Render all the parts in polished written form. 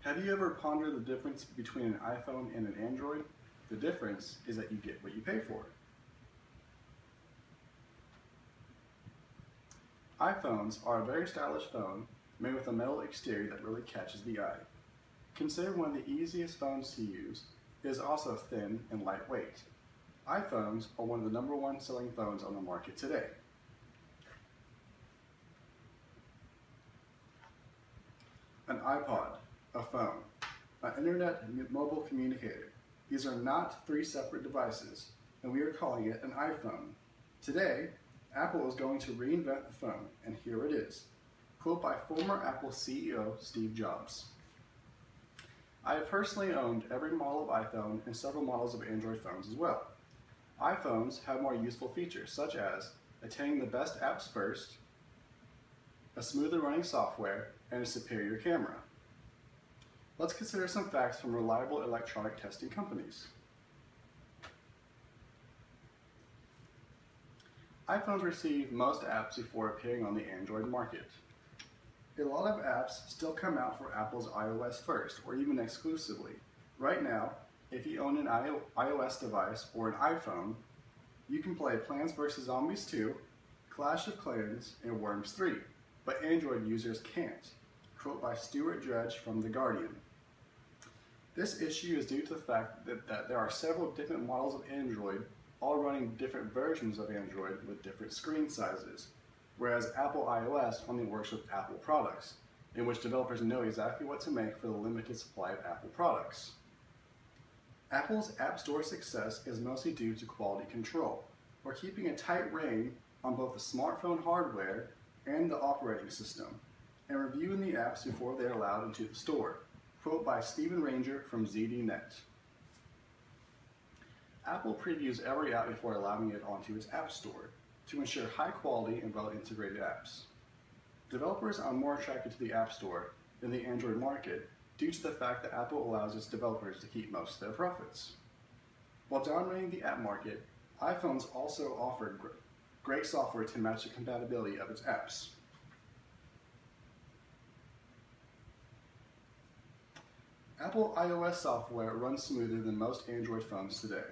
Have you ever pondered the difference between an iPhone and an Android? The difference is that you get what you pay for. iPhones are a very stylish phone made with a metal exterior that really catches the eye. Considered one of the easiest phones to use, it is also thin and lightweight. iPhones are one of the #1 selling phones on the market today. An iPod, a phone, an internet mobile communicator. These are not 3 separate devices, and we are calling it an iPhone. Today, Apple is going to reinvent the phone, and here it is. Quote by former Apple CEO Steve Jobs. I have personally owned every model of iPhone and several models of Android phones as well. iPhones have more useful features, such as attaining the best apps first, a smoother running software, and a superior camera. Let's consider some facts from reliable electronic testing companies. iPhones receive most apps before appearing on the Android market. A lot of apps still come out for Apple's iOS first, or even exclusively. Right now, if you own an iOS device or an iPhone, you can play Plants vs. Zombies 2, Clash of Clans, and Worms 3, but Android users can't. Quote by Stuart Dredge from The Guardian. This issue is due to the fact that there are several different models of Android, all running different versions of Android with different screen sizes, whereas Apple iOS only works with Apple products, in which developers know exactly what to make for the limited supply of Apple products. Apple's App Store success is mostly due to quality control, or keeping a tight rein on both the smartphone hardware and the operating system, and reviewing the apps before they're allowed into the store. Quote by Stephen Ranger from ZDNet. Apple previews every app before allowing it onto its App Store to ensure high quality and well-integrated apps. Developers are more attracted to the App Store than the Android market due to the fact that Apple allows its developers to keep most of their profits. While dominating the app market, iPhones also offer great software to match the compatibility of its apps. Apple iOS software runs smoother than most Android phones today.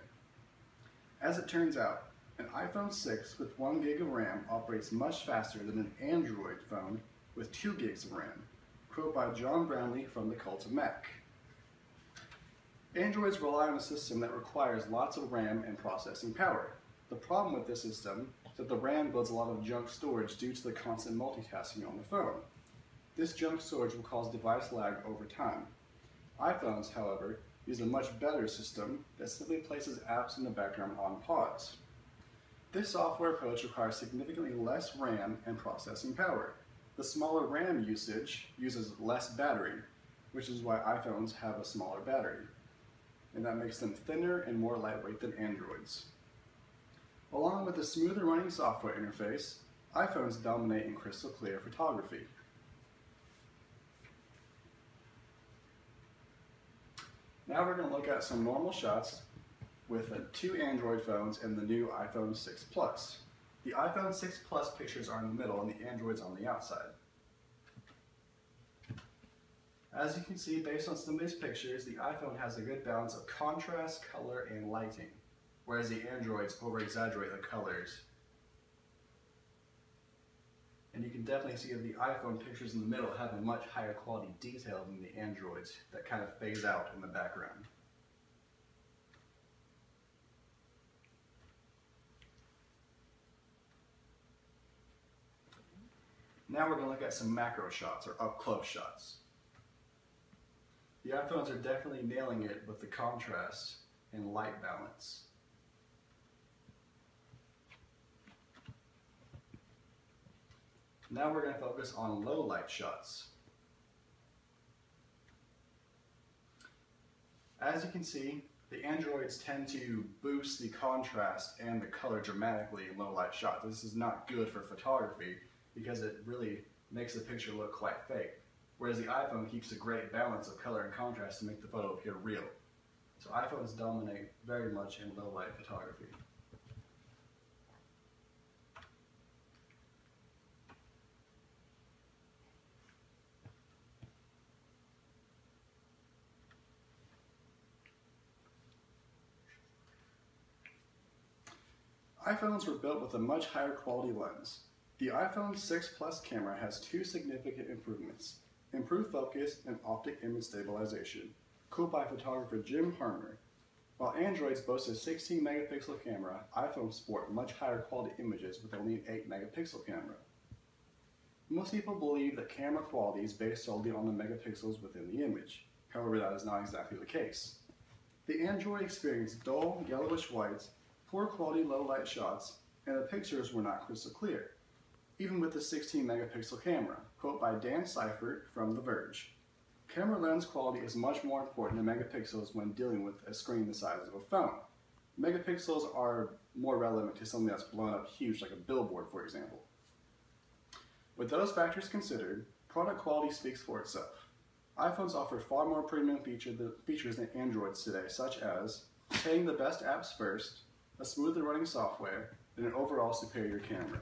As it turns out, an iPhone 6 with 1 gig of RAM operates much faster than an Android phone with 2 gigs of RAM. Quote by John Brownlee from The Cult of Mac. Androids rely on a system that requires lots of RAM and processing power. The problem with this system is that the RAM builds a lot of junk storage due to the constant multitasking on the phone. This junk storage will cause device lag over time. iPhones, however, use a much better system that simply places apps in the background on pause. This software approach requires significantly less RAM and processing power. The smaller RAM usage uses less battery, which is why iPhones have a smaller battery, and that makes them thinner and more lightweight than Androids. Along with a smoother running software interface, iPhones dominate in crystal clear photography. Now we're going to look at some normal shots with the 2 Android phones and the new iPhone 6 Plus. The iPhone 6 Plus pictures are in the middle and the Android's on the outside. As you can see, based on some of these pictures, the iPhone has a good balance of contrast, color, and lighting, whereas the Androids over-exaggerate the colors. And you can definitely see that the iPhone pictures in the middle have a much higher quality detail than the Androids that kind of phase out in the background. Now we're going to look at some macro shots, or up-close shots. The iPhones are definitely nailing it with the contrast and light balance. Now we're going to focus on low light shots. As you can see, the Androids tend to boost the contrast and the color dramatically in low light shots. This is not good for photography because it really makes the picture look quite fake. Whereas the iPhone keeps a great balance of color and contrast to make the photo appear real. So iPhones dominate very much in low light photography. iPhones were built with a much higher quality lens. The iPhone 6 Plus camera has two significant improvements: improved focus and optic image stabilization, cooled by photographer Jim Harmer. While Androids boast a 16 megapixel camera, iPhones sport much higher quality images with only an 8 megapixel camera. Most people believe that camera quality is based solely on the megapixels within the image. However, that is not exactly the case. The Android experienced dull, yellowish whites, poor quality low light shots, and the pictures were not crystal clear, even with the 16 megapixel camera, quote by Dan Seifert from The Verge. Camera lens quality is much more important than megapixels when dealing with a screen the size of a phone. Megapixels are more relevant to something that's blown up huge, like a billboard, for example. With those factors considered, product quality speaks for itself. iPhones offer far more premium features than Androids today, such as paying the best apps first, a smoother running software, and an overall superior camera.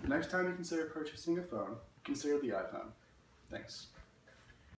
The next time you consider purchasing a phone, consider the iPhone. Thanks.